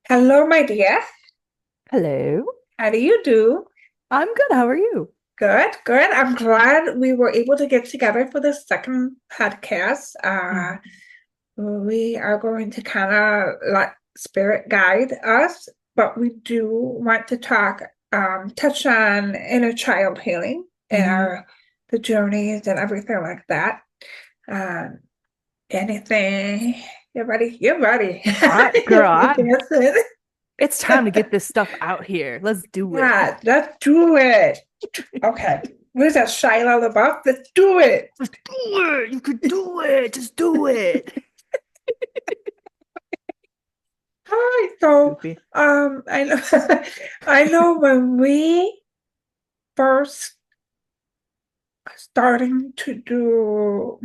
Hello, my dear. Hello. How do you do? I'm good. How are you? Good, good. I'm glad we were able to get together for the second podcast. Mhm. We are going to kind of let spirit guide us, but we do want to touch on inner child healing and Mhm. the journeys and everything like that. Um, anything? You ready? You're ready. Girl, You're dancing. it's time to get this stuff out here. Let's do it. Yeah, let's do it. Okay. Where's that Shia LaBeouf? Let's do it. Just do it. You could do it. Just do it. All right. So, Goofy. I know, I know when we first started to do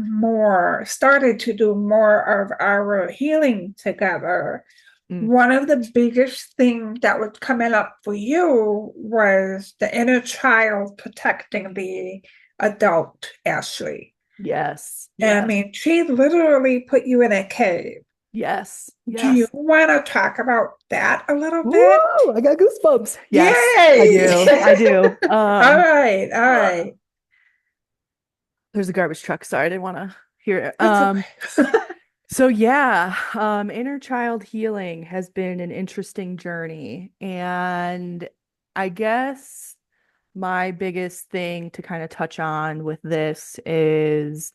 more of our healing together, Mm. one of the biggest things that was coming up for you was the inner child protecting the adult, Ashley. Yes. And I Yes. mean, she literally put you in a cave. Yes. Do you Yes. want to talk about that a little bit? Woo! I got goosebumps. Yes, I Yay! do. I do. All right, all Uh, right. there's a garbage truck. Sorry, I didn't want to hear it. That's okay. So yeah, inner child healing has been an interesting journey. And I guess my biggest thing to kind of touch on with this is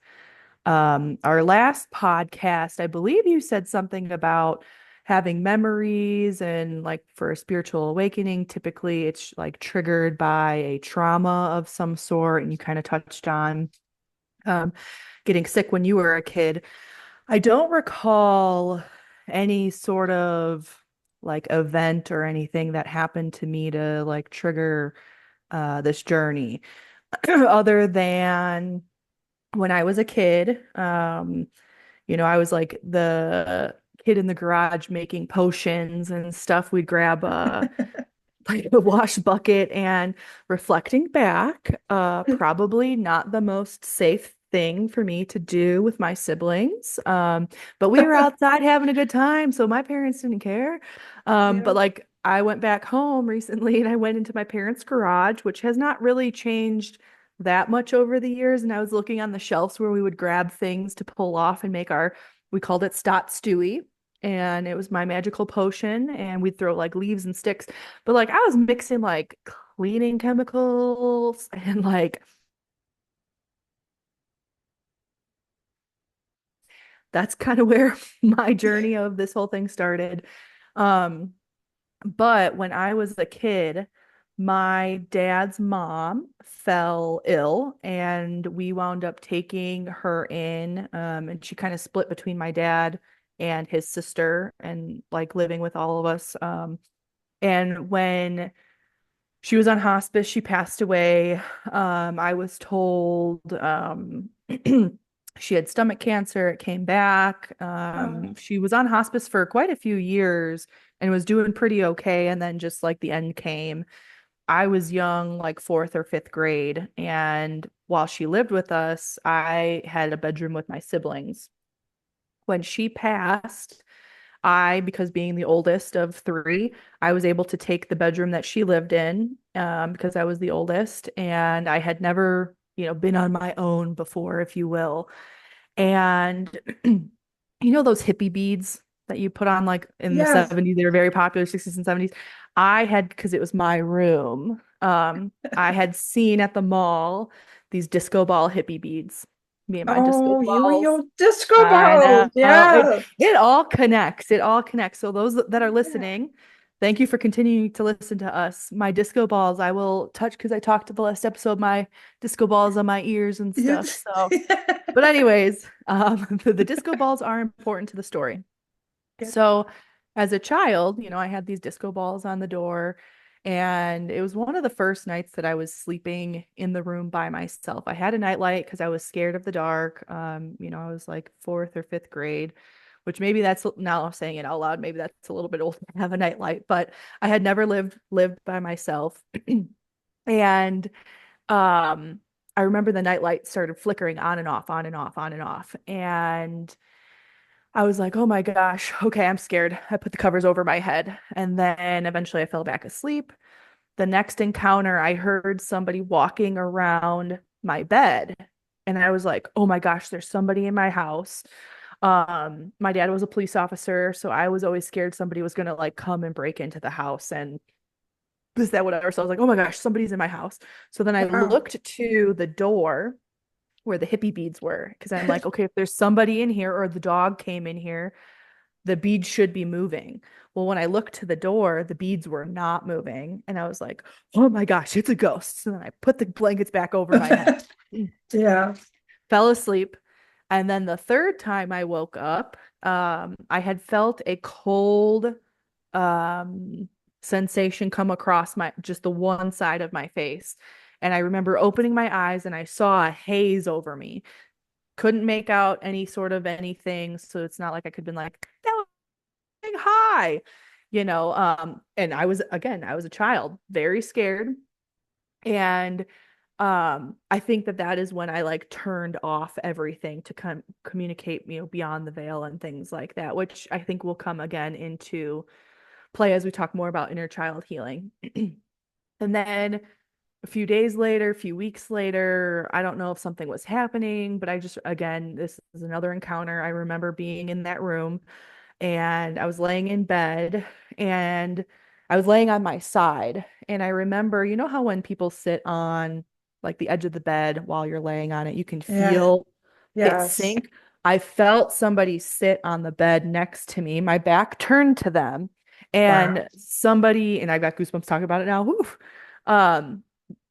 our last podcast. I believe you said something about having memories and like for a spiritual awakening, typically it's like triggered by a trauma of some sort. And you kind of touched on um, getting sick when you were a kid. I don't recall any sort of like event or anything that happened to me to like trigger this journey other than when I was a kid. I was like the kid in the garage making potions and stuff. We'd grab like a wash bucket and reflecting back, probably not the most safe thing for me to do with my siblings. But we were outside having a good time, so my parents didn't care. Yeah. But like I went back home recently and I went into my parents' garage, which has not really changed that much over the years. And I was looking on the shelves where we would grab things to pull off and make we called it Stot Stewie. And it was my magical potion, and we'd throw like leaves and sticks, but like I was mixing like cleaning chemicals and like that's kind of where my journey of this whole thing started. Um, but when I was a kid, my dad's mom fell ill and we wound up taking her in. And she kind of split between my dad and his sister and like living with all of us. And when she was on hospice. She passed away. I was told she had stomach cancer. It came back. Oh, She was on hospice for quite a few years and was doing pretty okay. And then just like the end came. I was young, like fourth or fifth grade. And while she lived with us, I had a bedroom with my siblings. When she passed, because being the oldest of three, I was able to take the bedroom that she lived in because I was the oldest, and I had never, been on my own before, if you will. And those hippie beads that you put on like in the yes. 70s, they were very popular, 60s and 70s. I had, because it was my room, I had seen at the mall these disco ball hippie beads. Me and my disco Oh, you and balls. your disco I balls. know. It Yes. it all connects. It all connects. So those that are Yeah. listening, thank you for continuing to listen to us. My disco balls, I will touch because I talked to the last episode, my disco balls on my ears and You stuff. So, but anyways, the disco balls are important to the story. Yes. So as a child, I had these disco balls on the door, and it was one of the first nights that I was sleeping in the room by myself. I had a nightlight because I was scared of the dark. I was like fourth or fifth grade, which maybe that's now I'm saying it out loud, maybe that's a little bit old to have a nightlight, but I had never lived by myself. And um I remember the nightlight started flickering on and off, on and off, on and off. And I was like, oh my gosh, okay, I'm scared. I put the covers over my head. And then eventually I fell back asleep. The next encounter, I heard somebody walking around my bed. And I was like, oh my gosh, there's somebody in my house. My dad was a police officer, so I was always scared somebody was gonna like come and break into the house and this, that, whatever. So I was like, oh my gosh, somebody's in my house. So then I Wow. looked to the door where the hippie beads were because I'm like, okay, if there's somebody in here or the dog came in here, the beads should be moving. Well, when I looked to the door, the beads were not moving. And I was like, oh my gosh, it's a ghost. So then I put the blankets back over my head, Yeah. fell asleep. And then the third time I woke up, I had felt a cold um, sensation come across my just the one side of my face. And I remember opening my eyes and I saw a haze over me. Couldn't make out any sort of anything. So it's not like I could have been like, that was saying hi, and I was a child, very scared. And I think that that is when I like turned off everything to communicate, beyond the veil and things like that, which I think will come again into play as we talk more about inner child healing. And then a few days later, a few weeks later, I don't know if something was happening, but I just, again, this is another encounter. I remember being in that room and I was laying in bed and I was laying on my side. And I remember, you know how when people sit on like the edge of the bed while you're laying on it, you can Yeah. feel it Yes. sink. I felt somebody sit on the bed next to me, my back turned to them, Wow. and somebody, and I got goosebumps talking about it now, whew, um,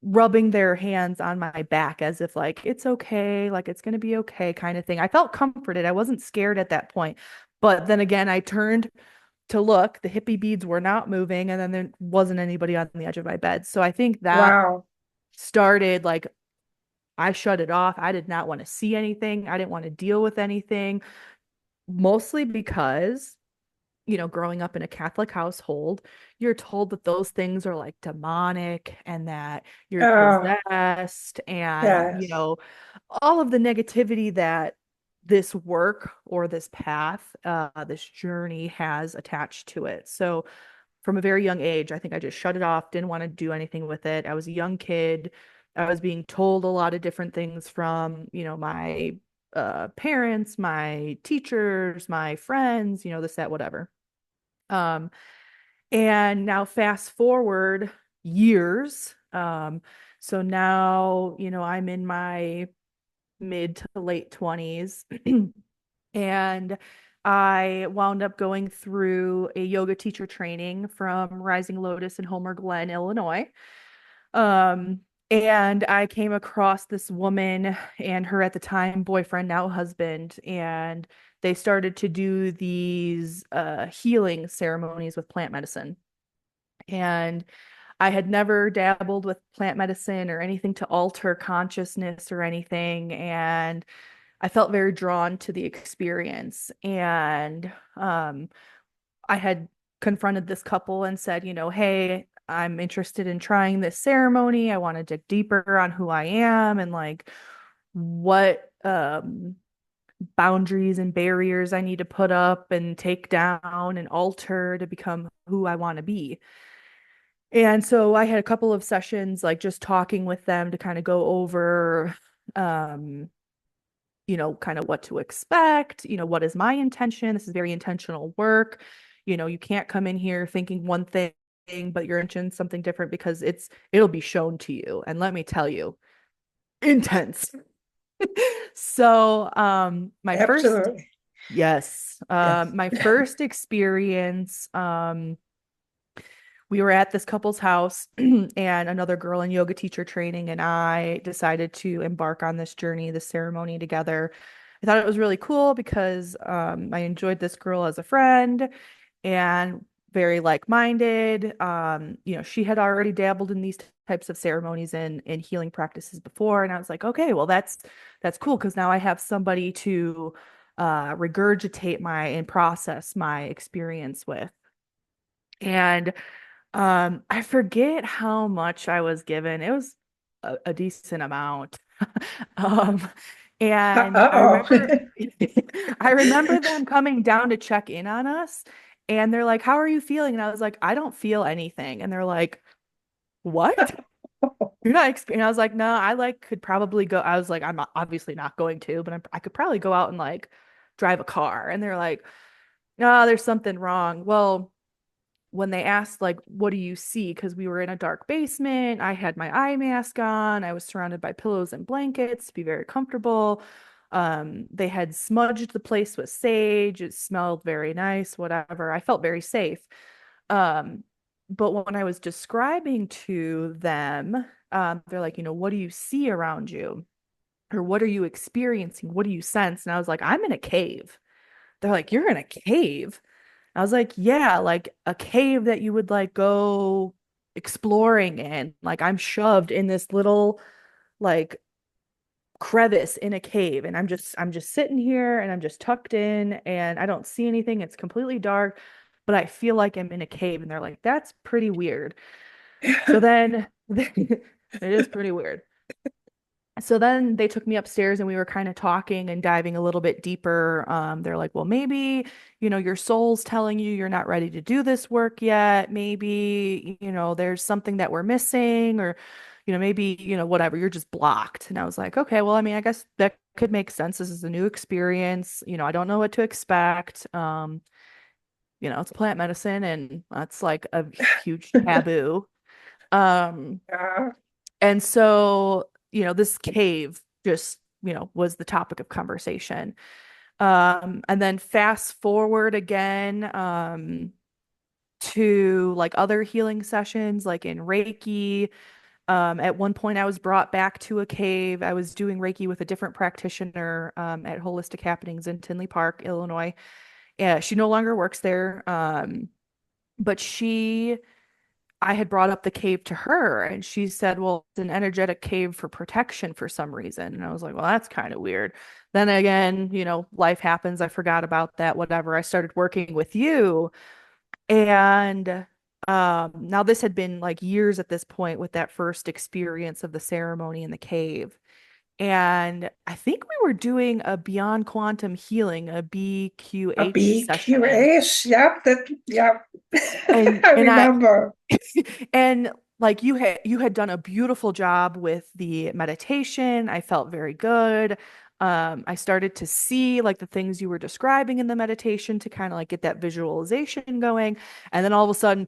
rubbing their hands on my back as if like it's okay, like it's gonna be okay, kind of thing. I felt comforted. I wasn't scared at that point. But then again, I turned to look, the hippie beads were not moving, and then there wasn't anybody on the edge of my bed. So I think that Wow. started like I shut it off. I did not want to see anything. I didn't want to deal with anything, mostly because, growing up in a Catholic household, you're told that those things are like demonic and that you're Oh, possessed and, yes. all of the negativity that this work or this path, this journey has attached to it. So from a very young age, I think I just shut it off, didn't want to do anything with it. I was a young kid. I was being told a lot of different things from, my parents, my teachers, my friends, this, that, whatever. Um, and now fast forward years. So now, I'm in my mid to late 20s. And I wound up going through a yoga teacher training from Rising Lotus in Homer Glen, Illinois. Um, and I came across this woman and her at the time boyfriend, now husband, and they started to do these healing ceremonies with plant medicine. And I had never dabbled with plant medicine or anything to alter consciousness or anything. And I felt very drawn to the experience. And I had confronted this couple and said, hey, I'm interested in trying this ceremony. I want to dig deeper on who I am and like what boundaries and barriers I need to put up and take down and alter to become who I want to be. And so I had a couple of sessions, like just talking with them to kind of go over, um, kind of what to expect, what is my intention. This is very intentional work. You can't come in here thinking one thing, but your intention something different because it'll be shown to you. And let me tell you, intense. So, Absolutely. yes, Yes. my first experience, we were at this couple's house and another girl in yoga teacher training and I decided to embark on this journey, this ceremony together. I thought it was really cool because I enjoyed this girl as a friend and very like-minded. She had already dabbled in these types of ceremonies and healing practices before, and I was like, okay, well that's cool because now I have somebody to regurgitate my and process my experience with. And I forget how much I was given. It was a decent amount. Um, And I Uh-oh. remember I remember them coming down to check in on us, and they're like, "How are you feeling?" And I was like, "I don't feel anything." And they're like, "What? You're not experiencing?" I was like, "No, I like could probably go." I was like, "I'm obviously not going to, but I could probably go out and like drive a car." And they're like, "No, there's something wrong." Well, when they asked like what do you see, because we were in a dark basement, I had my eye mask on, I was surrounded by pillows and blankets to be very comfortable. They had smudged the place with sage, it smelled very nice, whatever, I felt very safe. um but when I was describing to them, they're like, what do you see around you, or what are you experiencing, what do you sense? And I was like, I'm in a cave. They're like, you're in a cave? I was like, yeah, like a cave that you would like go exploring in. Like I'm shoved in this little like crevice in a cave, and I'm just sitting here and I'm just tucked in and I don't see anything. It's completely dark, but I feel like I'm in a cave. And they're like, that's pretty weird. So then it is pretty weird. So then they took me upstairs and we were kind of talking and diving a little bit deeper. They're like, well, maybe, your soul's telling you you're not ready to do this work yet. Maybe, there's something that we're missing, or, maybe, whatever, you're just blocked. And I was like, okay, well, I mean, I guess that could make sense. This is a new experience. I don't know what to expect. It's plant medicine and that's like a huge taboo. Um, Yeah, and so, this cave just, was the topic of conversation. And then fast forward again, to like other healing sessions, like in Reiki. At one point, I was brought back to a cave. I was doing Reiki with a different practitioner, at Holistic Happenings in Tinley Park, Illinois. Yeah, she no longer works there. But I had brought up the cave to her and she said, well, it's an energetic cave for protection for some reason. And I was like, well, that's kind of weird. Then again, life happens. I forgot about that, whatever. I started working with you. And now this had been like years at this point with that first experience of the ceremony in the cave. And I think we were doing a Beyond Quantum Healing, a a BQH session. BQH. Yep, yep. And I and I remember. and like you had done a beautiful job with the meditation. I felt very good. I started to see like the things you were describing in the meditation to kind of like get that visualization going. And then all of a sudden,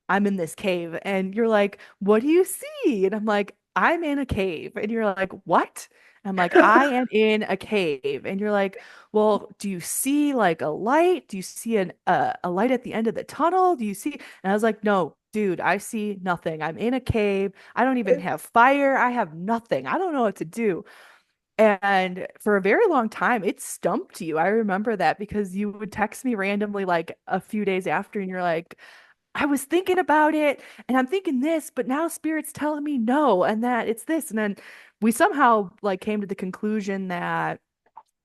I'm in this cave and you're like, what do you see? And I'm like, I'm in a cave. And you're like, what? And I'm like, I am in a cave. And you're like, well, do you see like a light? Do you see a light at the end of the tunnel? Do you see? And I was like, no, dude, I see nothing. I'm in a cave. I don't even have fire. I have nothing. I don't know what to do. And for a very long time, it stumped you. I remember that because you would text me randomly like a few days after, and you're like, I was thinking about it and I'm thinking this, but now spirit's telling me no, and that it's this. And then we somehow like came to the conclusion that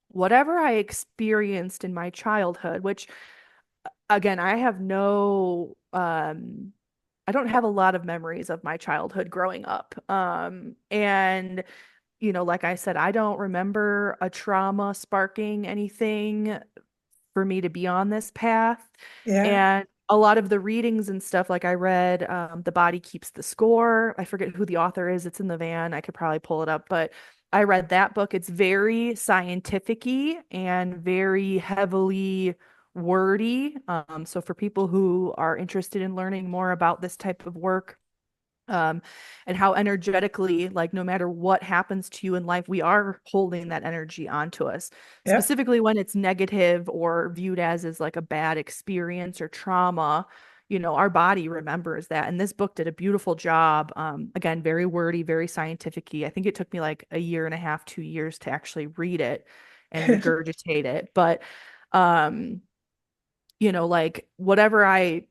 whatever I experienced in my childhood, which again, I don't have a lot of memories of my childhood growing up. And like I said, I don't remember a trauma sparking anything for me to be on this path. Yeah, And a lot of the readings and stuff, like I read, The Body Keeps the Score. I forget who the author is. It's in the van. I could probably pull it up, but I read that book. It's very scientific-y and very heavily wordy. So for people who are interested in learning more about this type of work, um, and how energetically, like no matter what happens to you in life, we are holding that energy onto us, yeah, specifically when it's negative or viewed as like a bad experience or trauma. Our body remembers that. And this book did a beautiful job. Again, very wordy, very scientific. I think it took me like a year and a half, 2 years to actually read it and regurgitate it. But um, like whatever I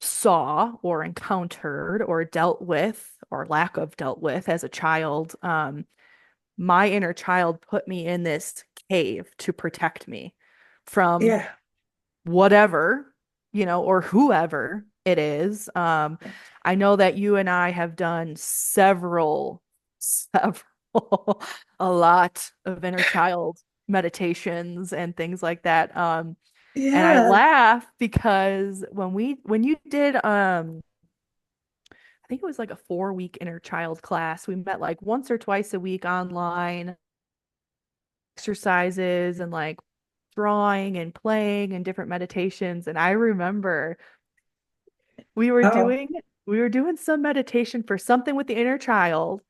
saw or encountered or dealt with or lack of dealt with as a child, my inner child put me in this cave to protect me from yeah. whatever, or whoever it is. I know that you and I have done several A lot of inner child meditations and things like that. And I Yeah. laugh because when you did I think it was like a 4 week inner child class, we met like once or twice a week online, exercises and like drawing and playing and different meditations. And I remember we were Oh. doing we were doing some meditation for something with the inner child.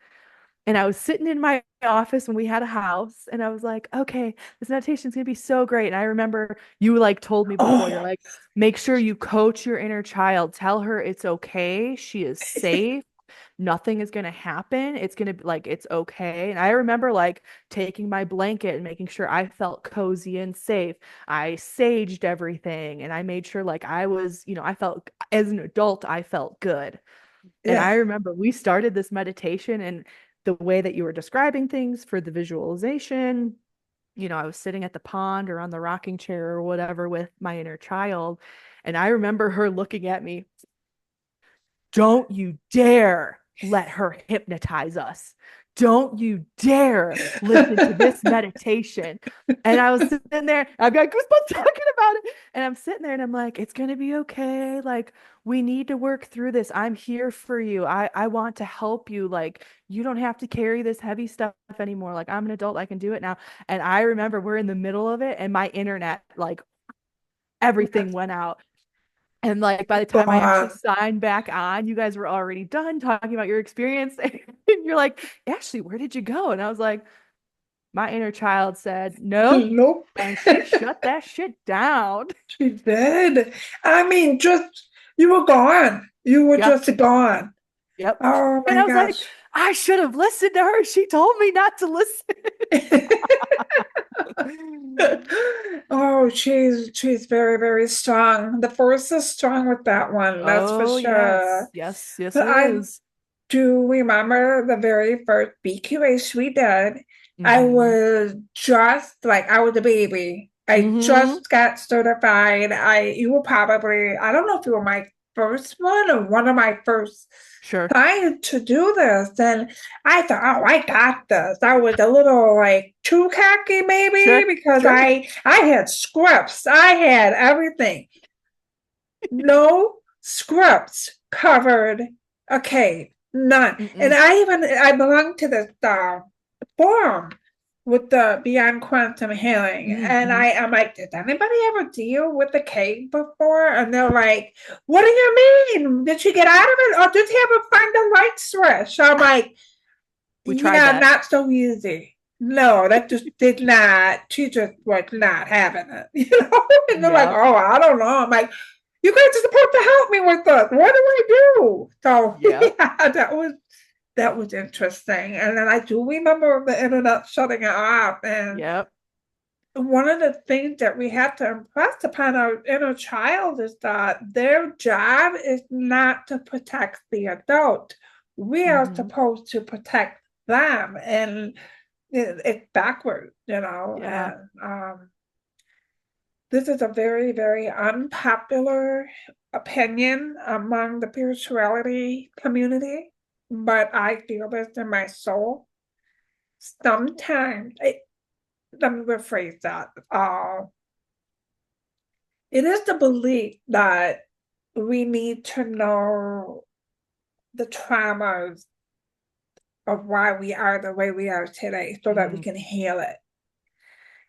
And I was sitting in my office when we had a house, and I was like, okay, this meditation's gonna be so great. And I remember you like told me before, you're Oh. like, make sure you coach your inner child, tell her it's okay, she is safe, nothing is gonna happen. It's gonna be like it's okay. And I remember like taking my blanket and making sure I felt cozy and safe. I saged everything and I made sure like I was, I felt as an adult, I felt good. And Yeah. I remember we started this meditation and the way that you were describing things for the visualization, I was sitting at the pond or on the rocking chair or whatever with my inner child. And I remember her looking at me, don't you dare let her hypnotize us. Don't you dare listen to this meditation. And I was sitting there, I've got goosebumps talking about it. And I'm sitting there and I'm like, it's going to be okay. Like, we need to work through this. I'm here for you. I want to help you. Like, you don't have to carry this heavy stuff anymore. Like, I'm an adult. I can do it now. And I remember we're in the middle of it and my internet, like, everything went out. And like by the time I actually But signed back on, you guys were already done talking about your experience. And you're like, Ashley, where did you go? And I was like, my inner child said no. nope. And she shut that shit down. She did. I mean, just you were gone. You were Yeah. just gone. Yep. Oh And my I was like, gosh. I should have listened to her. She told me not to listen. Oh, she's very, very strong. The force is strong with that one, that's for Oh, yes. sure. Yes, yes, But it I is. do remember the very first BQH we did. I Mm-hmm. was just like I was a baby. I Mm-hmm. just got certified. You were probably, I don't know if you were my first one or one of my first Sure. clients to do this. And I thought, oh, I got this. I was a little like too cocky maybe Sure. because Sure. I had scripts. I had everything. No scripts covered a cave. None. And Mm-mm. I belong to this forum with the Beyond Quantum Healing. And Mm-hmm. I'm like, did anybody ever deal with the cave before? And they're like, what do you mean? Did she get out of it? Or did she ever find a light switch? I'm like, We tried yeah, that. not so easy. No, that just did not. She just was not having it, And they're like, Yep. "Oh, I don't know." I'm like, "You guys are supposed to help me with this. What do I do?" So Yep. yeah, that was interesting. And then I do remember the internet shutting it off. And Yep. one of the things that we have to impress upon our inner child is that their job is not to protect the adult. We are Mm-hmm. supposed to protect them, and it's backward, Yeah. and this is a very, very unpopular opinion among the spirituality community, but I feel this in my soul. Sometimes, let me rephrase that. It is the belief that we need to know the traumas of why we are the way we are today so that we Mm-hmm. can heal it.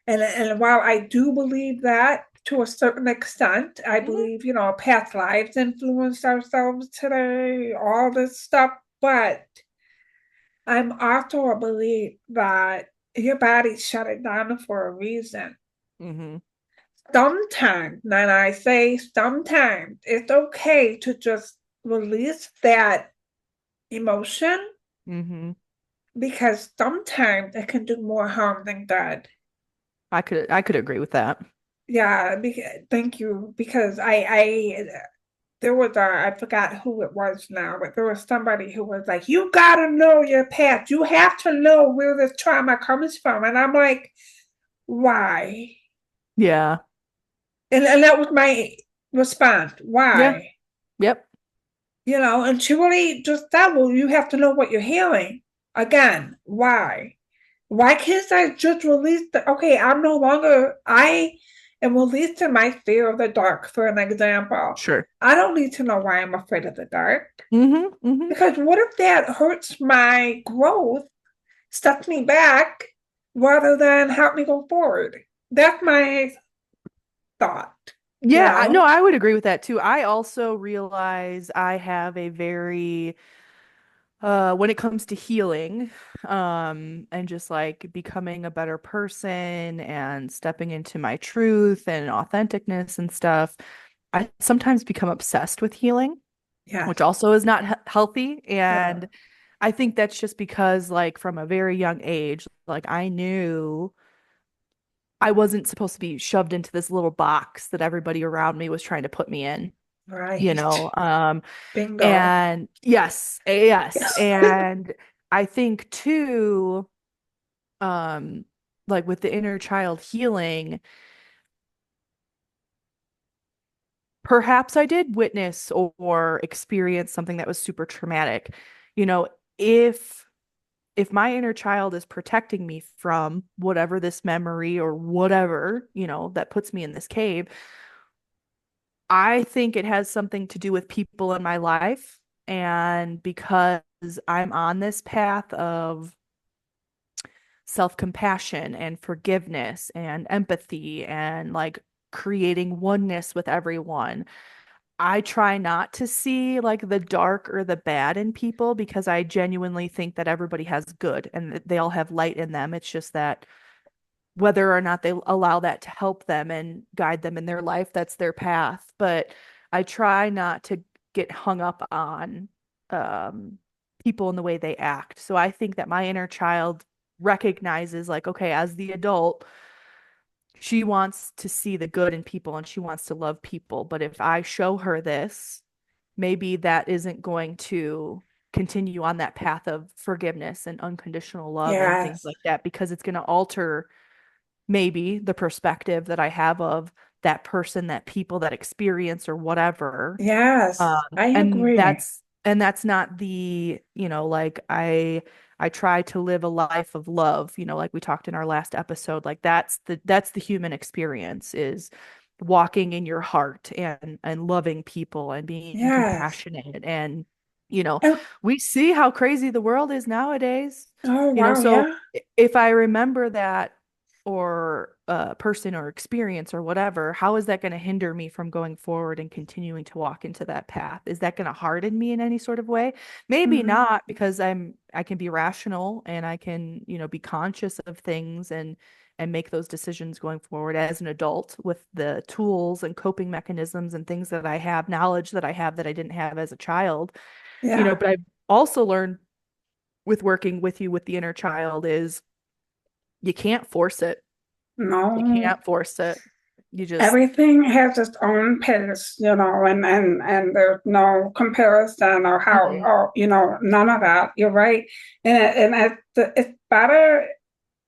And while I do believe that to a certain extent, I Mm-hmm. believe, past lives influence ourselves today, all this stuff, but I'm also a belief that your body shut it down for a reason. Mm-hmm. Sometimes, and I say sometimes, it's okay to just release that emotion Mm-hmm. because sometimes it can do more harm than good. I could agree with that. Yeah, thank you. Because there was I forgot who it was now, but there was somebody who was like, "You gotta know your past. You have to know where this trauma comes from." And I'm like, "Why?" Yeah. And that was my response. Yeah. Why? Yep. And she really just said, "Well, you have to know what you're healing." Again, why? Why can't I just release okay, I am released in my fear of the dark, for an example. Sure. I don't need to know why I'm afraid of the dark. Mm-hmm. Mm-hmm. Because what if that hurts my growth, sets me back, rather than help me go forward? That's my thought, you Yeah, no, know? I would agree with that too. I also realize I have a very when it comes to healing, and just like becoming a better person and stepping into my truth and authenticness and stuff, I sometimes become obsessed with healing, Yes, which also is not healthy. yeah, And I think that's just because, like, from a very young age, like, I knew I wasn't supposed to be shoved into this little box that everybody around me was trying to put me in, you right. know. Bingo. And yes, yes. And I think too, um, like with the inner child healing, perhaps I did witness or experience something that was super traumatic. You know, if if my inner child is protecting me from whatever this memory or whatever, that puts me in this cave, I think it has something to do with people in my life. And because I'm on this path of self-compassion and forgiveness and empathy and like creating oneness with everyone, I try not to see like the dark or the bad in people because I genuinely think that everybody has good and that they all have light in them. It's just that whether or not they allow that to help them and guide them in their life, that's their path. But I try not to get hung up on um, people and the way they act. So I think that my inner child recognizes, like, okay, as the adult, she wants to see the good in people and she wants to love people. But if I show her this, maybe that isn't going to continue on that path of forgiveness and unconditional love and things Yes, like that because it's going to alter maybe the perspective that I have of that person, that people, that experience or whatever. yes, I And agree. that's not the, like I try to live a life of love, like we talked in our last episode. Like that's the human experience is walking in your heart and loving people and being Yes. compassionate and you know, And, we see how crazy the world is nowadays. oh, wow, So yeah. if I remember that or person or experience or whatever, how is that going to hinder me from going forward and continuing to walk into that path? Is that going to harden me in any sort of way? Maybe Mhm. not, because I can be rational and I can, be conscious of things and make those decisions going forward as an adult with the tools and coping mechanisms and things that I have, knowledge that I have that I didn't have as a child. Yeah. But I've also learned with working with you with the inner child is you can't force it. You No. can't force it. You just, Everything has its own pace, and there's no comparison or how, mm-mm, or, none of that. You're right. It's better.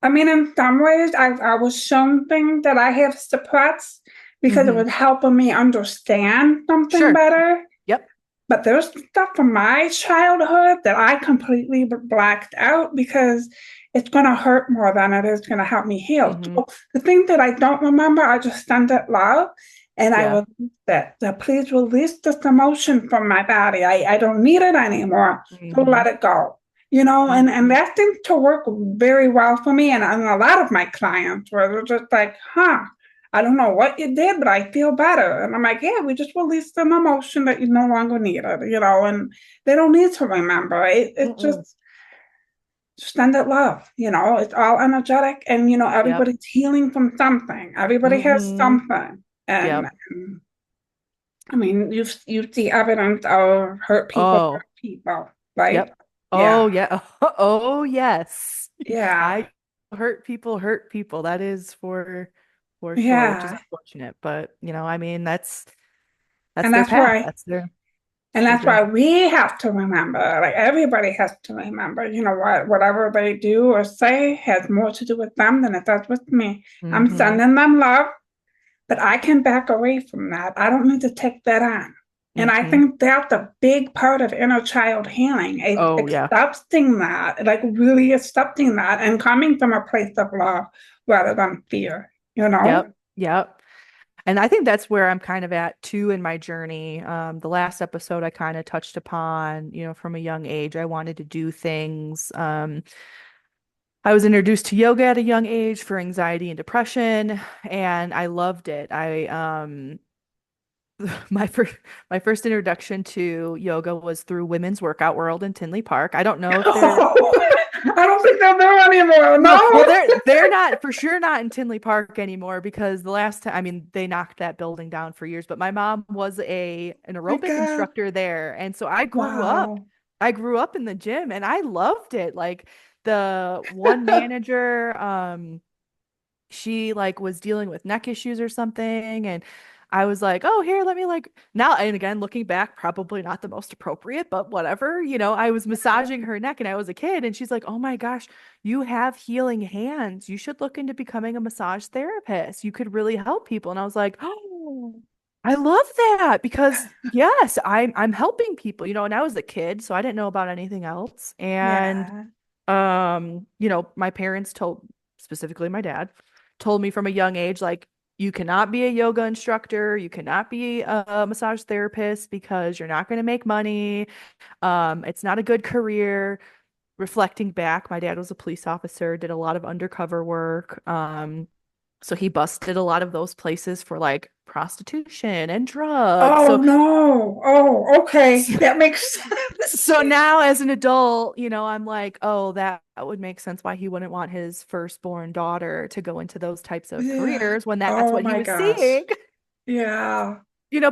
I mean, in some ways, I was shown things that I have suppressed because it mm-hmm. was helping me understand something Sure. better. Yep. But there's stuff from my childhood that I completely blacked out because it's going to hurt more than it is going to help me heal. Mm-hmm. So the things that I don't remember, I just send it love and I Yeah. will that please release this emotion from my body. I don't need it anymore. So Mm-hmm. let it go. And Mm-hmm. that seems to work very well for me. And a lot of my clients were just like, huh, I don't know what you did, but I feel better. And I'm like, yeah, we just released an emotion that you no longer needed, and they don't need to remember. It Mm-mm. just send it love. It's all energetic and, Yep. everybody's healing from something. Everybody has Mm-hmm. something. And, Yep. and I mean, you see evidence of Oh, hurt people, right? yep. Yeah. Oh, yeah. Oh, yes. Yeah. I hurt people. That is for sure, which is Yeah. unfortunate. But, I mean, that's And their that's path. why Their And that's why journey. we have to remember, like everybody has to remember, whatever they do or say has more to do with them than it does with me. I'm Mm-hmm. sending them love, but I can back away from that. I don't need to take that on. And I Hmm. think that's a big part of inner child healing, Oh, yeah. accepting that, like really accepting that and coming from a place of love rather than fear, you know? Yep. Yep. And I think that's where I'm kind of at too in my journey. The last episode I kind of touched upon, from a young age, I wanted to do things. I was introduced to yoga at a young age for anxiety and depression, and I loved it. My first my first introduction to yoga was through Women's Workout World in Tinley Park. I don't know if they're I don't think they're there anymore. no, well, No. they're not for sure not in Tinley Park anymore because the last time, I mean, they knocked that building down for years, but my mom was an My aerobic God. instructor there. And so Wow. I grew up in the gym and I loved it. Like the one manager, she like was dealing with neck issues or something, and I was like, oh, here, let me like now. And again, looking back, probably not the most appropriate, but whatever. I was massaging her neck and I was a kid, and she's like, oh my gosh, you have healing hands, you should look into becoming a massage therapist, you could really help people. And I was like, oh, I love that because yes, I'm helping people, and I was a kid, so I didn't know about anything else. And Yeah. my parents told, specifically my dad, told me from a young age, like, you cannot be a yoga instructor, you cannot be a massage therapist because you're not going to make money. It's not a good career. Reflecting back, my dad was a police officer, did a lot of undercover work. So he busted a lot of those places for like prostitution and drugs. Oh So no. Oh, okay. so, That makes sense. so now as an adult, I'm like, oh, that would make sense why he wouldn't want his firstborn daughter to go into those types of Yeah. careers when that's Oh what he my was gosh. seeing. Yeah.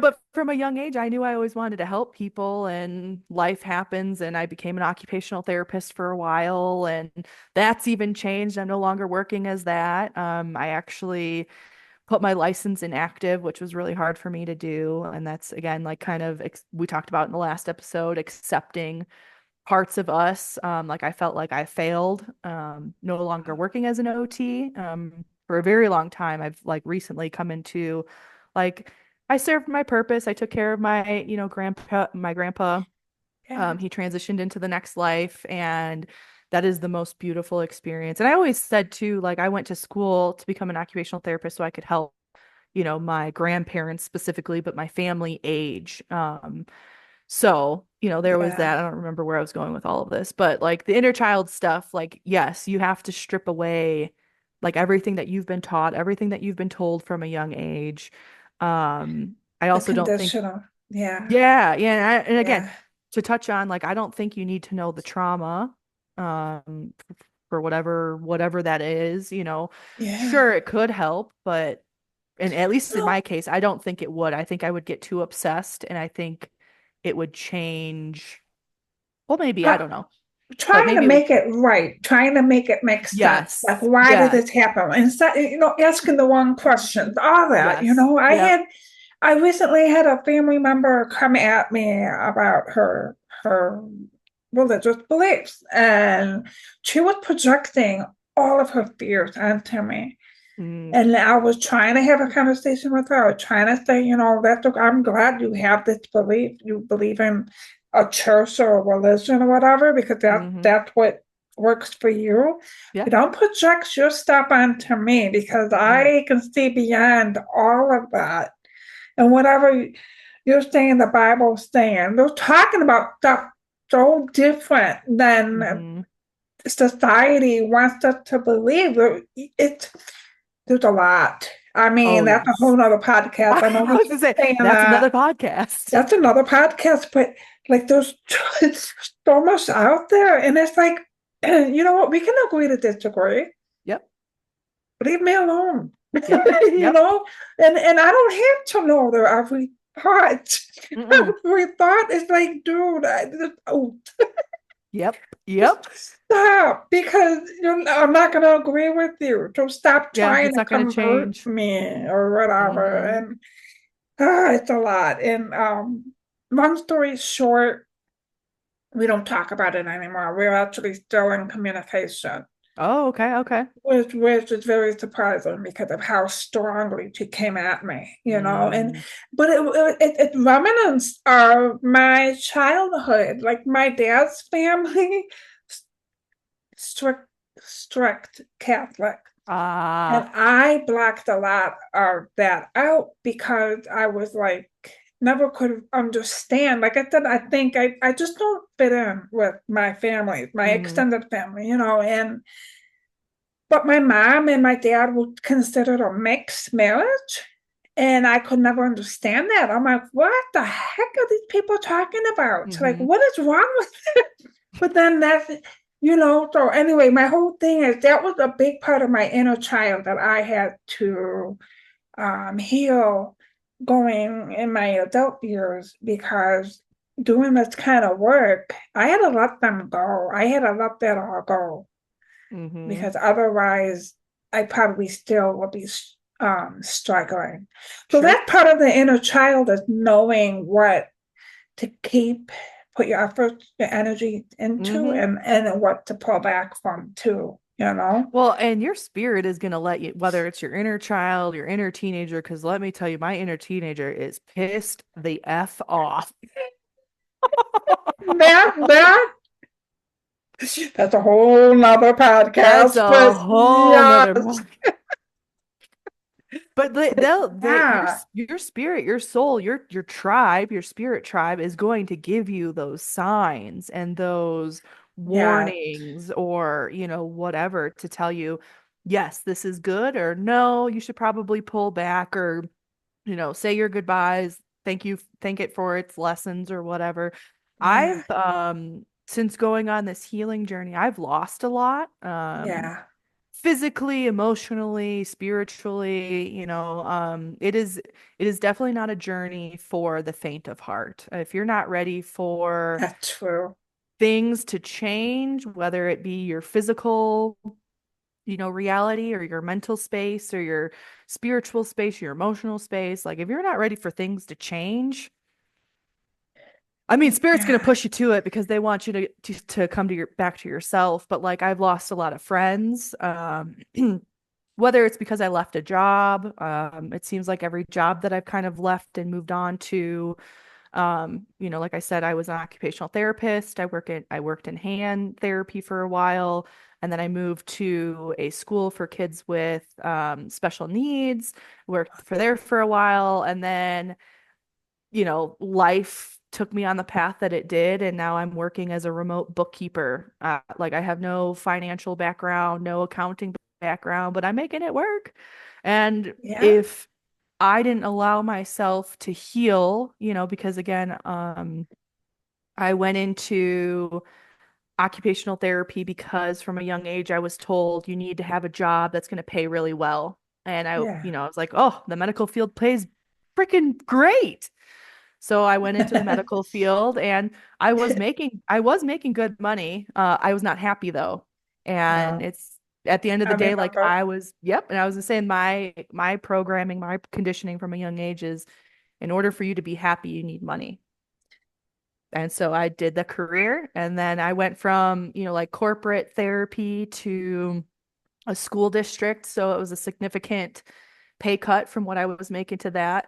But from a young age, I knew I always wanted to help people, and life happens, and I became an occupational therapist for a while, and that's even changed. I'm no longer working as that. I actually put my license inactive, which was really hard for me to do. And that's again, like kind of we talked about in the last episode, accepting parts of us. Like I felt like I failed, no longer working as an OT, for a very long time. I've like recently come into like I served my purpose. I took care of my grandpa. Yeah. He transitioned into the next life, and that is the most beautiful experience. And I always said too, like I went to school to become an occupational therapist so I could help, my grandparents specifically, but my family age. So, there was Yeah. that. I don't remember where I was going with all of this, but like the inner child stuff, like, yes, you have to strip away like everything that you've been taught, everything that you've been told from a young age. I The also don't think, conditional. Yeah. yeah, yeah. And again, Yeah. to touch on, like, I don't think you need to know the trauma, for whatever that is, Yeah. sure, it could help, but, and at least in my case, I don't think it would. I think I would get too obsessed, and I think it would change. Well, maybe, I No. don't know, but Trying to maybe it would. make it right, trying to make it make sense. Like, Yes. why did Yes. this happen? Instead, asking the wrong questions, all that, Yes. Yep. I recently had a family member come at me about her religious beliefs, and she was projecting all of her fears onto me. Mm, And I was trying to have a conversation with her. I was trying to say, that's okay. I'm glad you have this belief. You believe in a church or a religion or whatever, because hmm. that's what works for you. Yeah. But don't project your stuff onto me because Mm, I can see beyond all of that. And whatever you're saying the Bible's saying, they're talking about stuff so different than hmm. society wants us to believe. It's there's a lot. I mean, Oh, that's a whole yes. nother podcast. I I know we was keep gonna say saying that's that. another podcast. That's another podcast, but like there's it's so much out there, and it's like, you know what? We can agree to disagree. Yep. Leave me alone. Yep. you Yep. know, and I don't have to know their every thought. Mm-mm. Every thought is like, dude, oh, Yep. just Yep. stop because I'm not going to agree with you. So stop Yeah, trying it's to not gonna convert change. me or whatever. Hmm. And it's a lot. And long story short, we don't talk about it anymore. We're actually still in communication. Oh, okay, okay. which is very surprising because of how strongly she came at me, and Mm, but it remnants of my childhood, like my dad's family, strict strict Catholic. And ah, I blocked a lot of that out because I was like, never could understand. Like I said, I think I just don't fit in with my family, my mm-hmm, extended family, and but my mom and my dad would consider it a mixed marriage. And I could never understand that. I'm like, what the heck are these people talking about? Like, mm-hmm, what is wrong with it? But then so anyway, my whole thing is that was a big part of my inner child that I had to heal going in my adult years because doing this kind of work, I had to let them go. I had to let that all go mm-hmm. because otherwise I probably still would be struggling. So Sure. that part of the inner child is knowing what to keep, put your effort, your energy into, Mm-hmm. and what to pull back from too, Well, and your spirit is going to let you, whether it's your inner child, your inner teenager, because let me tell you, my inner teenager is pissed the F off. That that's a whole nother That's podcast, a but whole nother yes, book. But yeah, your spirit, your soul, your tribe, your spirit tribe is going to give you those signs and those yeah, warnings or, whatever to tell you, yes, this is good, or no, you should probably pull back, or, say your goodbyes, thank it for its lessons or whatever. yeah, Since going on this healing journey, I've lost a lot. yeah, Physically, emotionally, spiritually, it is definitely not a journey for the faint of heart. If you're not ready for that's true. things to change, whether it be your physical, reality, or your mental space, or your spiritual space, your emotional space, like if you're not ready for things to change, I mean, spirit's going to Yeah, push you to it because they want you to come to your back to yourself. But like I've lost a lot of friends. Whether it's because I left a job, it seems like every job that I've kind of left and moved on to, like I said, I was an occupational therapist. I worked in hand therapy for a while, and then I moved to a school for kids with special needs, worked for there for a while, and then, life took me on the path that it did, and now I'm working as a remote bookkeeper. Like I have no financial background, no accounting background, but I'm making it work. And yeah, if I didn't allow myself to heal, because again, I went into occupational therapy because from a young age I was told you need to have a job that's going to pay really well. And yeah. I was like, oh, the medical field pays freaking great. So I went into the medical field, and I was making good money. I was not happy though. And No, it's at the end of I the day, like remember. yep. And I was just saying my programming, my conditioning from a young age is in order for you to be happy, you need money. And so I did the career, and then I went from, like corporate therapy to a school district. So it was a significant pay cut from what I was making to that.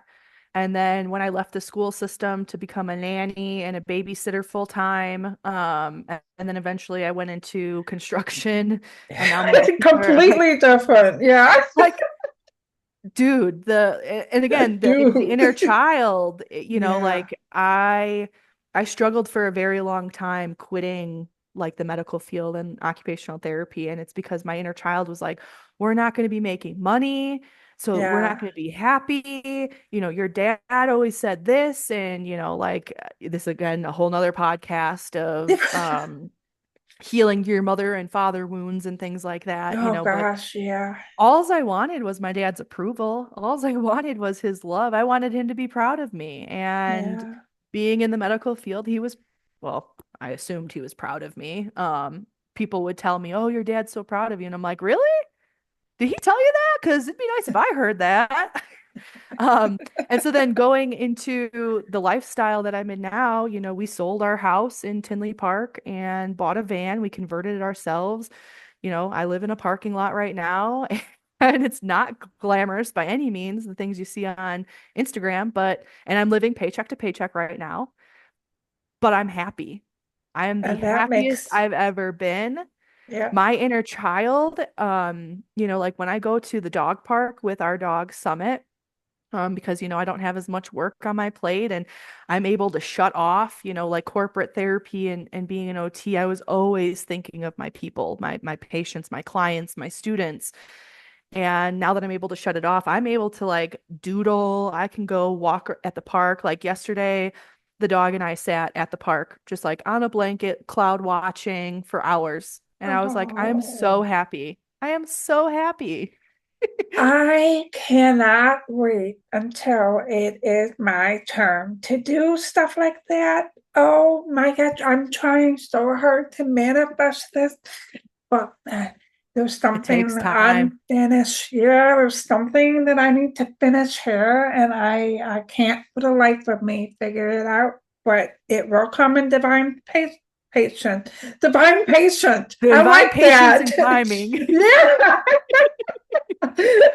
And then when I left the school system to become a nanny and a babysitter full time, and then eventually I went into construction, and now I'm a bookkeeper. Completely different. Yeah, Like, dude, and again, the dude. inner child, Yeah, like I struggled for a very long time quitting like the medical field and occupational therapy, and it's because my inner child was like, we're not going to be making money, so we're not yeah. going to be happy. Your dad always said this, and like this again, a whole nother podcast of healing your mother and father wounds and things like that, Oh but gosh, yeah, alls I wanted was my dad's approval. Alls I wanted was his love. I wanted him to be proud of me. And yeah. being in the medical field, well, I assumed he was proud of me. People would tell me, "Oh, your dad's so proud of you." And I'm like, "Really? Did he tell you that? Because it'd be nice if I heard that." Um, and so then going into the lifestyle that I'm in now, we sold our house in Tinley Park and bought a van. We converted it ourselves I live in a parking lot right now and it's not glamorous by any means, the things you see on Instagram, and I'm living paycheck to paycheck right now, but I'm happy. I am the And that happiest makes, I've ever been. yeah. My inner child, like when I go to the dog park with our dog Summit, because I don't have as much work on my plate and I'm able to shut off, like corporate therapy and being an OT. I was always thinking of my people, my patients, my clients, my students. And now that I'm able to shut it off, I'm able to like doodle. I can go walk at the park. Like yesterday, the dog and I sat at the park, just like on a blanket, cloud watching for hours. And I was like, I am so Oh. happy. I am so happy. I cannot wait until it is my turn to do stuff like that. Oh my God, I'm trying so hard to manifest this, but there's It takes something time. unfinished. Yeah, there's something that I need to finish here, and I can't for the life of me figure it out, but it will come in patience. Divine patience. I Divine like patience that. and timing. Yeah.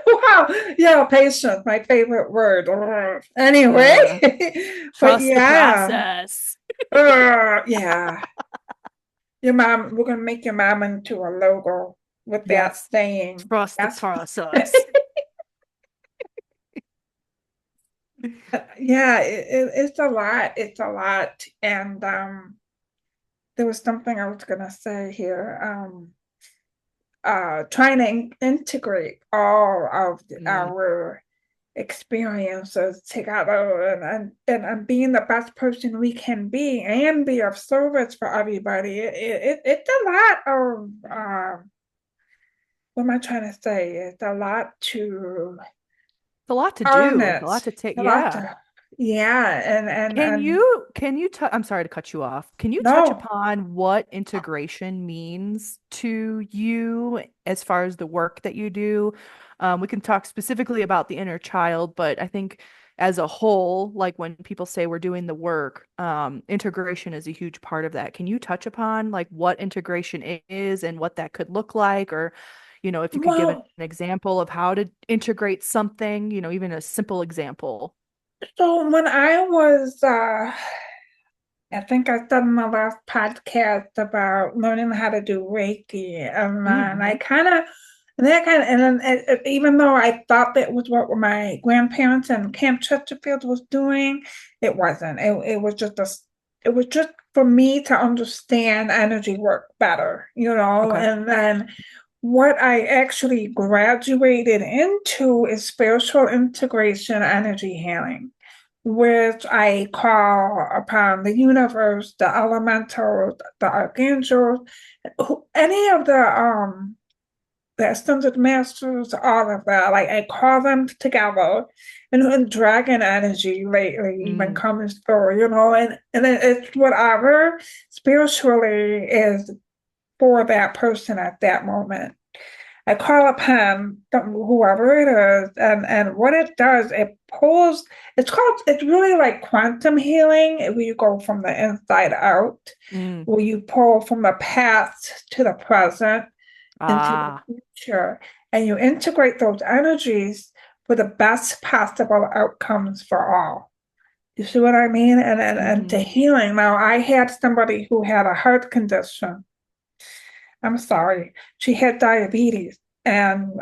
Wow. Yeah, patience, my favorite word. Anyway, Uh, but Trust the yeah. process. Yeah. We're gonna make your mom into a logo with that Yes. saying. Trust the That's process. yeah, it's a lot. It's a lot. And there was something I was gonna say here. Trying to integrate all of Mm. our experiences together and being the best person we can be and be of service for everybody. It's a lot of what am I trying to say? It's a lot to It's a lot to do. It's a harness. lot to take. A lot Yeah. to yeah, Can you I'm sorry to cut you off. Can you touch no. upon what integration means to you as far as the work that you do? We can talk specifically about the inner child, but I think as a whole, like when people say we're doing the work, integration is a huge part of that. Can you touch upon like what integration is and what that could look like, or if you could give an Well, example of how to integrate something, even a simple example. so when I was I think I said in the last podcast about learning how to do Reiki, and I Mm-hmm. kind of, and that kind of, and then even though I thought that was what my grandparents and Camp Chesterfield was doing, it wasn't. It was just it was just for me to understand energy work better, Okay. and then what I actually graduated into is spiritual integration, energy healing, which I call upon the universe, the elementals, the archangels, any of the ascended masters, all of that. Like I call them together, and dragon energy lately even Mm. comes through, and it's whatever spiritually is for that person at that moment. I call upon whoever it is, and what it does, it pulls. It's really like quantum healing, where you go from the inside out, Mm. where you pull from the past to the present into the Ah. future, and you integrate those energies for the best possible outcomes for all. You see what I mean? And to Mm-hmm. healing. Now, I had somebody who had a heart condition. I'm sorry. She had diabetes, and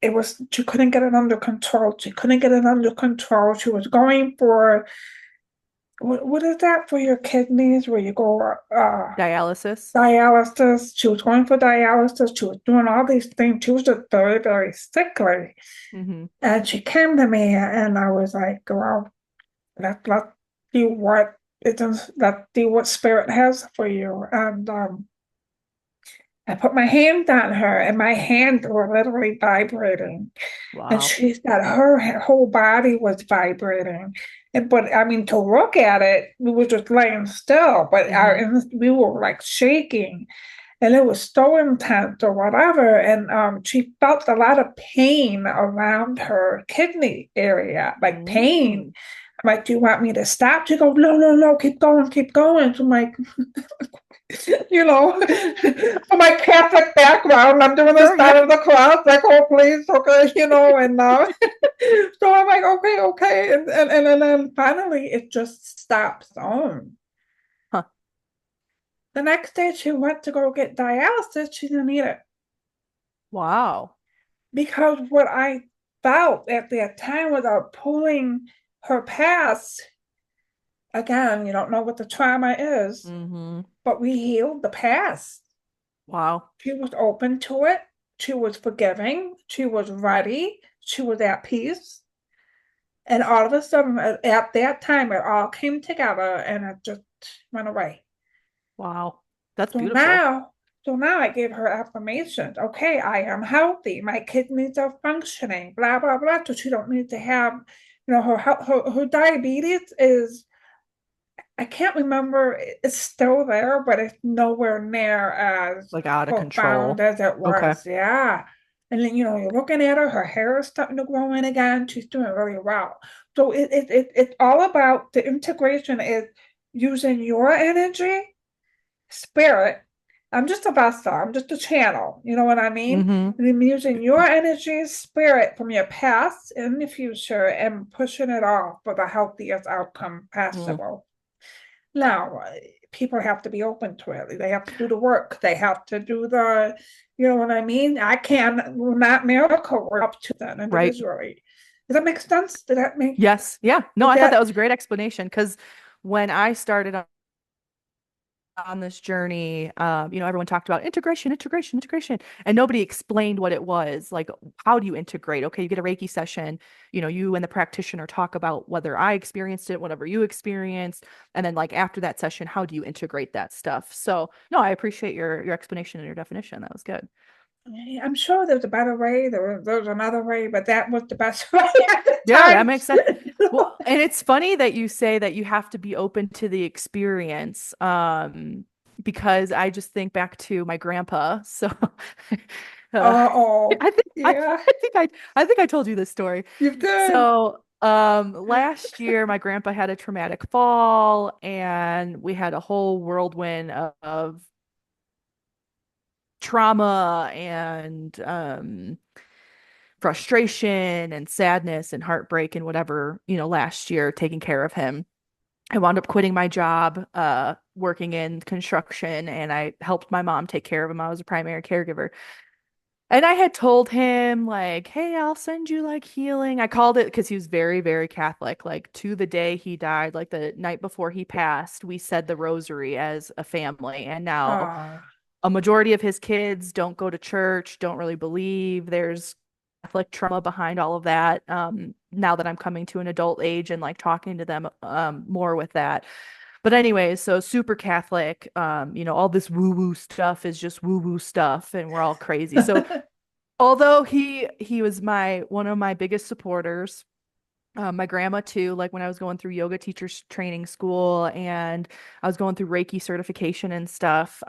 it was she couldn't get it under control. She couldn't get it under control. She was going for what is that for your kidneys where you go Dialysis. dialysis. She was going for dialysis. She was doing all these things. She was just very, very sickly. Mm-hmm. And she came to me, and I was like, well, let's see what it does. Let's see what spirit has for you. And I put my hand on her, and my hands were literally vibrating. And Wow. she said her whole body was vibrating. But I mean, to look at it, we were just laying still, but Mm-hmm. we were like shaking, and it was so intense or whatever. And she felt a lot of pain around her kidney area, like pain. Mm. I'm like, do you want me to stop? She goes, no, no, no, keep going, keep going. So I'm like, you know, from my Catholic background, I'm doing the Sure, yeah. sign of the cross, like, oh, please, okay, and so I'm like, okay, okay. And then finally it just stops on. Huh. The next day she went to go get dialysis, she didn't need it. Wow. Because what I felt at that time without pulling her past, again, you don't know what the trauma is, Mm-hmm. but we healed the past. Wow. She was open to it. She was forgiving. She was ready. She was at peace. And all of a sudden, at that time, it all came together and it just went away. Wow. That's So beautiful. now, so now I gave her affirmations. Okay, I am healthy. My kidneys are functioning. Blah blah blah. So she don't need to have, her diabetes is. I can't remember. It's still there, but it's nowhere near as Like out of profound control. as it Okay. was. Yeah. And then, you're looking at her, her hair is starting to grow in again. She's doing really well. So it's all about the integration is using your energy, spirit. I'm just a vessel, I'm just a channel. You know what I mean? Mm-hmm. And I'm using your energy, spirit from your past and the future and pushing it off for the healthiest outcome Mm. possible. Now, people have to be open to it. They have to do the work. They have to do you know what I mean? I can not miracle work up to them Right. individually. Does that make sense? Did that make Yes. Yeah. No, did I thought that that? was a great explanation because when I started on this journey, everyone talked about integration, integration, integration, and nobody explained what it was. Like, how do you integrate? Okay, you get a Reiki session, you and the practitioner talk about whether I experienced it, whatever you experienced, and then like after that session, how do you integrate that stuff? So, no, I appreciate your explanation and your definition. That was good. I'm sure there's a better way. There's another way, but that was the best way at the Yeah, that time. makes sense. Well, and it's funny that you say that you have to be open to the experience, because I just think back to my grandpa. So, uh, Oh, I think yeah, I think I told you this story. you did. So, last year my grandpa had a traumatic fall, and we had a whole whirlwind of trauma and frustration and sadness and heartbreak and whatever, last year taking care of him. I wound up quitting my job, working in construction, and I helped my mom take care of him. I was a primary caregiver. And I had told him, like, hey, I'll send you like healing. I called it because he was very, very Catholic. Like, to the day he died, like the night before he passed, we said the rosary as a family. And now Oh, a majority of his kids don't go to church, don't really believe. There's Catholic trauma behind all of that. Now that I'm coming to an adult age and like talking to them more with that. But anyways, so super Catholic, all this woo-woo stuff is just woo-woo stuff and we're all crazy. So although he was my one of my biggest supporters, my grandma too, like when I was going through yoga teachers training school and I was going through Reiki certification and stuff,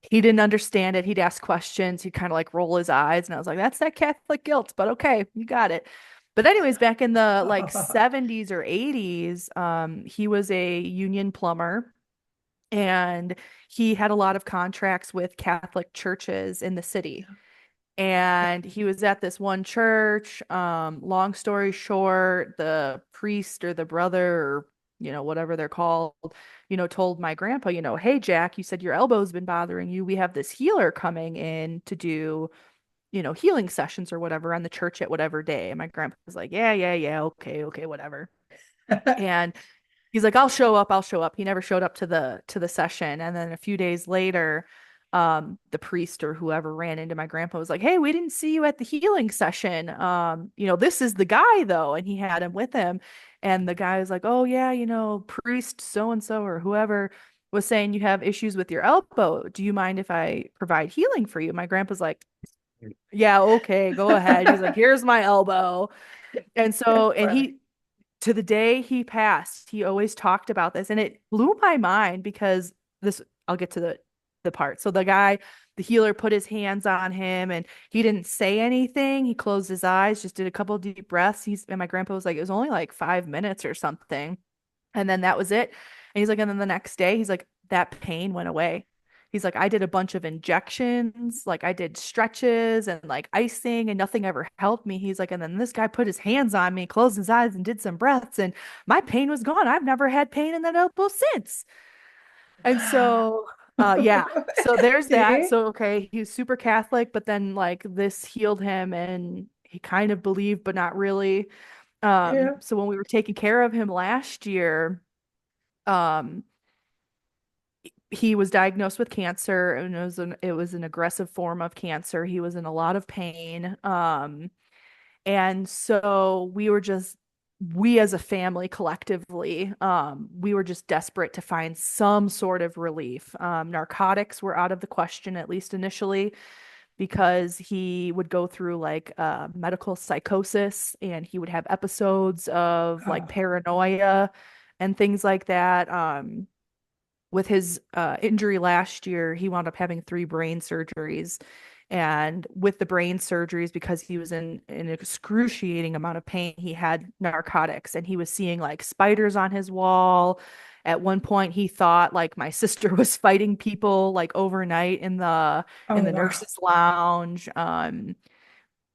he didn't understand it. He'd ask questions. He'd kind of like roll his eyes. And I was like, that's that Catholic guilt, but okay, you got it. But anyways, back in the like 70s or 80s, he was a union plumber and he had a lot of contracts with Catholic churches in the city. And he was at this one church. Long story short, the priest or the brother or whatever they're called, told my grandpa, hey Jack, you said your elbow's been bothering you. We have this healer coming in to do, healing sessions or whatever on the church at whatever day. And my grandpa was like, yeah, yeah, yeah, okay, okay, whatever. And he's like, I'll show up, I'll show up. He never showed up to the session. And then a few days later, the priest or whoever ran into my grandpa was like, hey, we didn't see you at the healing session. This is the guy though. And he had him with him. And the guy was like, oh yeah, priest so and so or whoever was saying you have issues with your elbow. Do you mind if I provide healing for you? My grandpa's like, yeah, okay, go ahead. He's like, here's my elbow. And so, that's and funny. he to the day he passed, he always talked about this, and it blew my mind because I'll get to the part. So the the healer put his hands on him and he didn't say anything. He closed his eyes, just did a couple deep breaths. And my grandpa was like, it was only like 5 minutes or something. And then that was it. And he's like, and then the next day, he's like, that pain went away. He's like, I did a bunch of injections, like I did stretches and like icing, and nothing ever helped me. He's like, and then this guy put his hands on me, closed his eyes, and did some breaths, and my pain was gone. I've never had pain in that elbow since. And so, yeah, so there's that. See? So, okay, he's super Catholic, but then like this healed him and he kind of believed, but not really. Yeah. So when we were taking care of him last year, um, he was diagnosed with cancer and it was an aggressive form of cancer. He was in a lot of pain. And so we as a family collectively, we were just desperate to find some sort of relief. Narcotics were out of the question, at least initially, because he would go through like medical psychosis and he would have episodes of like Oh, paranoia and things like that. With his injury last year, he wound up having 3 brain surgeries. And with the brain surgeries, because he was in an excruciating amount of pain, he had narcotics and he was seeing like spiders on his wall. At one point, he thought like my sister was fighting people like overnight in oh the wow. nurses' lounge.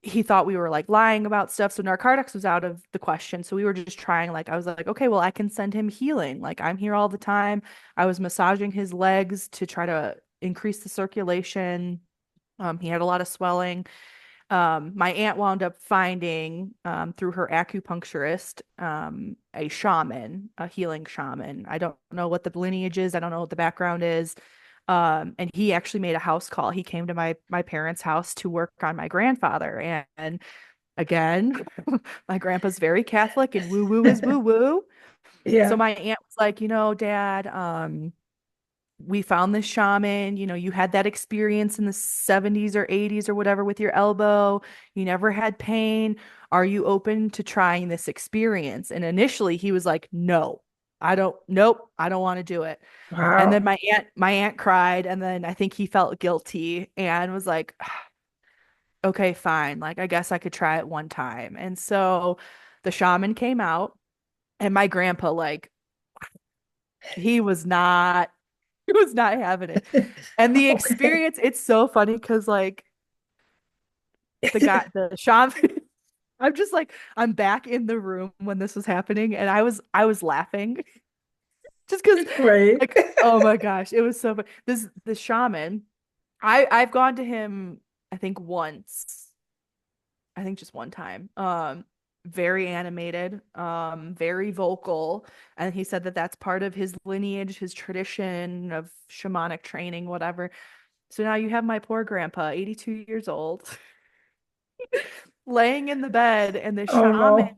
He thought we were like lying about stuff. So narcotics was out of the question. So we were just trying, like, I was like, okay, well, I can send him healing. Like, I'm here all the time. I was massaging his legs to try to increase the circulation. He had a lot of swelling. My aunt wound up finding through her acupuncturist a shaman, a healing shaman. I don't know what the lineage is. I don't know what the background is. And he actually made a house call. He came to my parents' house to work on my grandfather. And again, my grandpa's very Catholic and woo woo is woo woo. So Yeah. my aunt was like, Dad, we found this shaman. You had that experience in the 70s or 80s or whatever with your elbow. You never had pain. Are you open to trying this experience? And initially he was like, no, nope, I don't want to do it. And then Wow. my aunt cried, and then I think he felt guilty and was like, okay, fine. Like, I guess I could try it one time. And so the shaman came out, and my grandpa, like, he was not, he was not having it. And the Okay. experience, it's so funny because like the shaman, I'm just like, I'm back in the room when this was happening, and I was laughing just because, Great. like, oh my gosh, it was so fun. The shaman, I've gone to him, I think once, I think just one time. Very animated, very vocal, and he said that that's part of his lineage, his tradition of shamanic training, whatever. So now you have my poor grandpa, 82 years old, laying in the bed, and the Oh shaman no.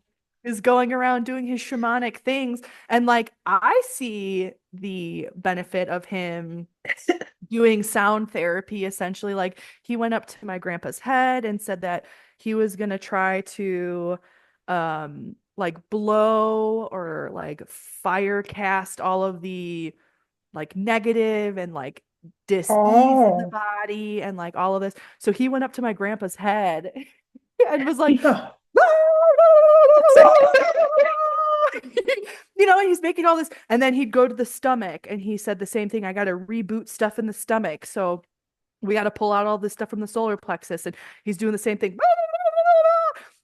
is going around doing his shamanic things. And like, I see the benefit of him doing sound therapy essentially. Like, he went up to my grandpa's head and said that he was going to try to like blow or like fire cast all of the like negative and like dis-ease in the Oh body and like all of this. So he went up to my grandpa's head and was like, no. and he's making all this. And then he'd go to the stomach and he said the same thing. I got to reboot stuff in the stomach. So we got to pull out all this stuff from the solar plexus. And he's doing the same thing.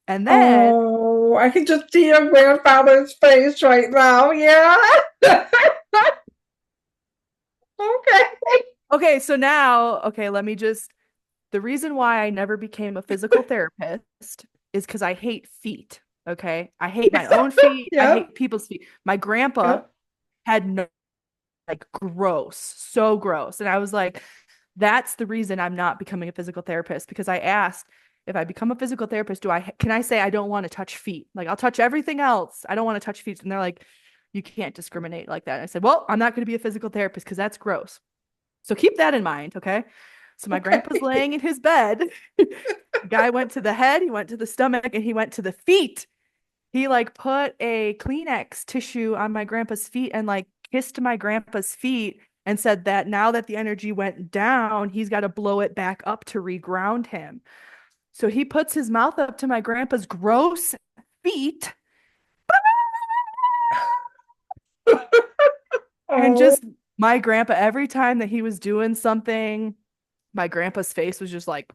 And then, Oh, I can just see your grandfather's face right now. Yeah. Okay. okay, so now, okay, the reason why I never became a physical therapist is because I hate feet. Okay. I hate my own feet. I Yeah. hate people's feet. My grandpa Yeah. had no, like, gross, so gross. And I was like, that's the reason I'm not becoming a physical therapist, because I asked, if I become a physical therapist, can I say I don't want to touch feet? Like, I'll touch everything else. I don't want to touch feet. And they're like, you can't discriminate like that. And I said, well, I'm not going to be a physical therapist because that's gross. So keep that in mind. Okay. So my grandpa's Okay. laying in his bed. The guy went to the head, he went to the stomach, and he went to the feet. He like put a Kleenex tissue on my grandpa's feet and like kissed my grandpa's feet and said that now that the energy went down, he's got to blow it back up to reground him. So he puts his mouth up to my grandpa's gross feet and Oh. just my grandpa, every time that he was doing something, my grandpa's face was just like,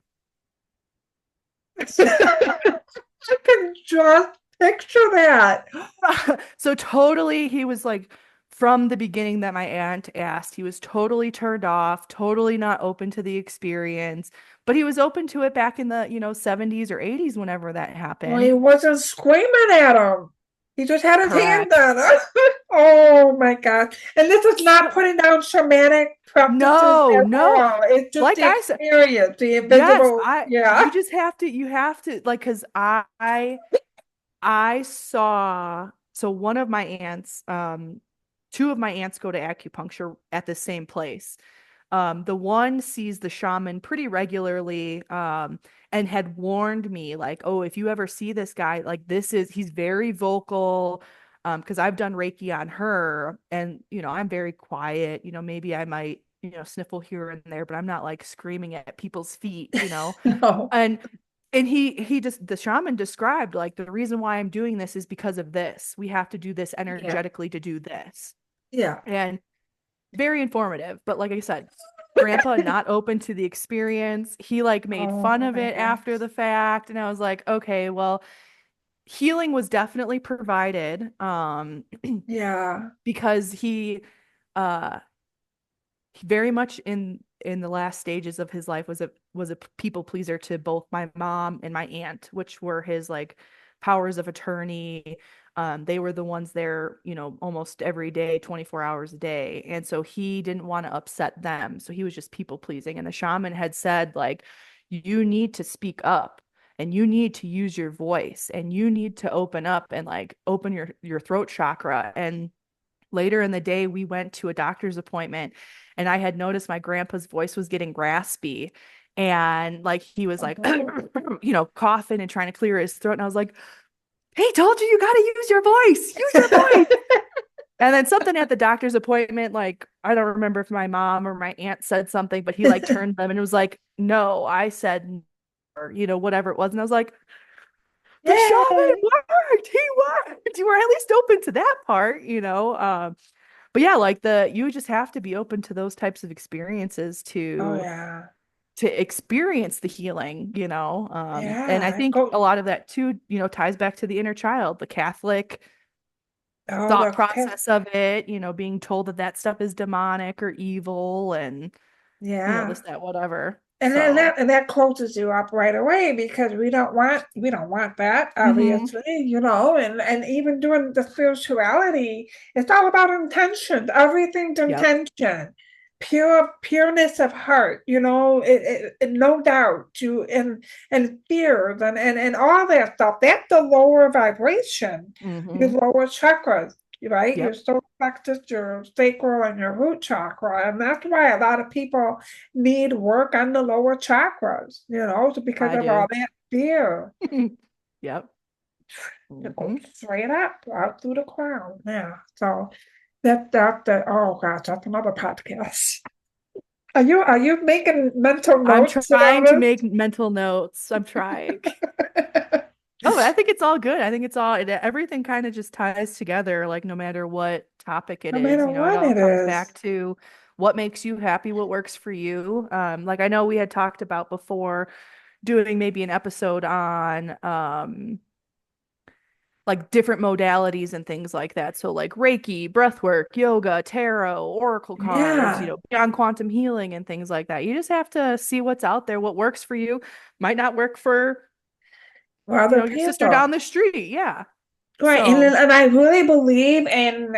I can just picture that. so totally, he was like, from the beginning that my aunt asked, he was totally turned off, totally not open to the experience, but he was open to it back in the, 70s or 80s whenever that Well, he happened. wasn't screaming at him. He just had his hand Correct. on it. Oh my God. And this is not So, putting down shamanic practices no, at no. all. It's just Like the I said, experience, the yes, invisible. I Yeah. you have to like cuz I saw so one of my aunts, two of my aunts go to acupuncture at the same place. The one sees the shaman pretty regularly, and had warned me, like, oh, if you ever see this guy, like he's very vocal. Because I've done Reiki on her, and I'm very quiet. Maybe I might, sniffle here and there, but I'm not like screaming at people's feet. No. And he just the shaman described like the reason why I'm doing this is because of this. We have to do this Yeah. energetically to do this. Yeah. And very informative. But like I said, grandpa not open to the experience. He like made fun Oh of my it after gosh. the fact. And I was like, okay, well, healing was definitely provided. Yeah. Because uh very much in the last stages of his life was a people pleaser to both my mom and my aunt, which were his like powers of attorney. They were the ones there, almost every day, 24 hours a day. And so he didn't want to upset them. So he was just people pleasing. And the shaman had said, like, you need to speak up and you need to use your voice and you need to open up and like open your throat chakra. And later in the day, we went to a doctor's appointment and I had noticed my grandpa's voice was getting raspy. And like he was like, Oh. coughing and trying to clear his throat. And I was like, hey, told you you got to use your voice, use your voice. And then something at the doctor's appointment, like, I don't remember if my mom or my aunt said something, but he like turned them and was like, no, I said, or, whatever it was. And I was like, the shaman Yay. worked. He worked. You were at least open to that part. But yeah, like you just have to be open to those types of experiences Oh to yeah. experience the healing. And I Yeah. think a Go. lot of that too, ties back to the inner child, the Catholic Oh, thought the process of it, being told that that stuff is demonic or evil and this, yeah. that, whatever. And then So, that closes you up right away because we don't want that, hmm. obviously, and even doing the spirituality, it's all about intention. Everything's Yep. intention, pureness of heart, no doubt, and fears and all that stuff. That's the lower vibration, your Hmm. lower chakras. Right, your Yep. solar plexus, your sacral, and your root chakra, and that's why a lot of people need work on the lower chakras, because I of all do. that fear. Yep. To go Hmm. straight up out through the crown. Yeah. So that oh gosh, that's another podcast. Are you making mental I'm notes trying to about make mental notes. I'm trying. it? Oh, but I think it's all good. I think everything kind of just ties together, like no matter what topic it No is, matter it what all it comes is. back to what makes you happy, what works for you. Like I know we had talked about before doing maybe an episode on like different modalities and things like that. So like Reiki, breathwork, yoga, tarot, oracle cards, Yeah. beyond quantum healing and things like that. You just have to see what's out there, what works for you. Might not work for, For other your sister down people. the street. Yeah. Right. And, So, and I really believe in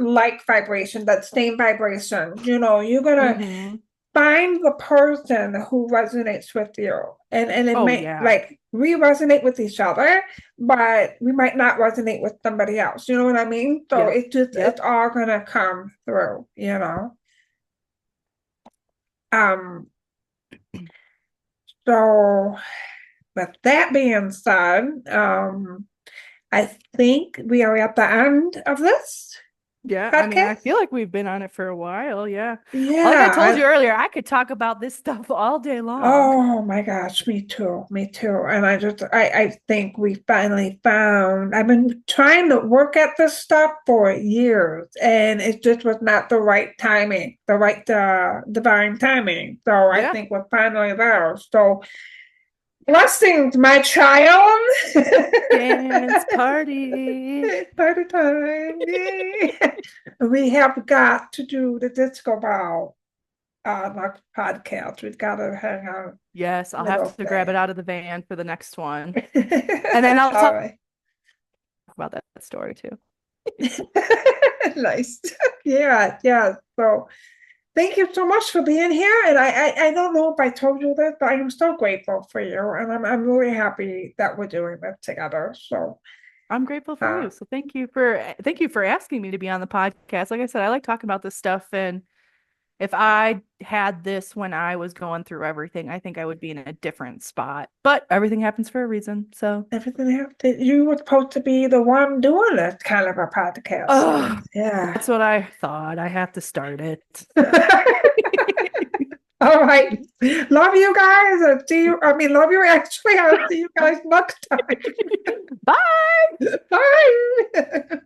like vibration, that same vibration. You're gonna hmm. find the person who resonates with you, and it Oh may yeah. like we resonate with each other, but we might not resonate with somebody else, you know what I mean? So Yep. it's Yep. all gonna come through. um so with that being said, I think we are at the end of this. Yeah, I mean, I podcast? feel like we've been on it for a while. Yeah. Like I told Yeah. you earlier, I could talk about this stuff all day long. Oh my gosh, me too, me too. And I think we finally found, I've been trying to work at this stuff for years, and it just was not the right timing, the right divine timing. So I Yeah. think we're finally there. So blessings, my child. Dance party. Party time. Yay. We have got to do the disco ball like podcast. We've got to hang out Yes, a I'll have little to grab it thing. out of the van for the next one. And then I'll All talk right. about that story too. Nice. Yeah, yeah. So thank you so much for being here. And I don't know if I told you this, but I am so grateful for you. And I'm really happy that we're doing this together. So I'm grateful for uh you. So thank you for asking me to be on the podcast. Like I said, I like talking about this stuff, and if I had this when I was going through everything, I think I would be in a different spot. But everything happens for a reason. So, everything happened. You were supposed to be the one doing this kind of a podcast series. oh, Yeah. that's what I thought. I have to start it. All right. Love you guys. And see you. I mean, love you actually. I'll see you guys next time. Bye. Bye.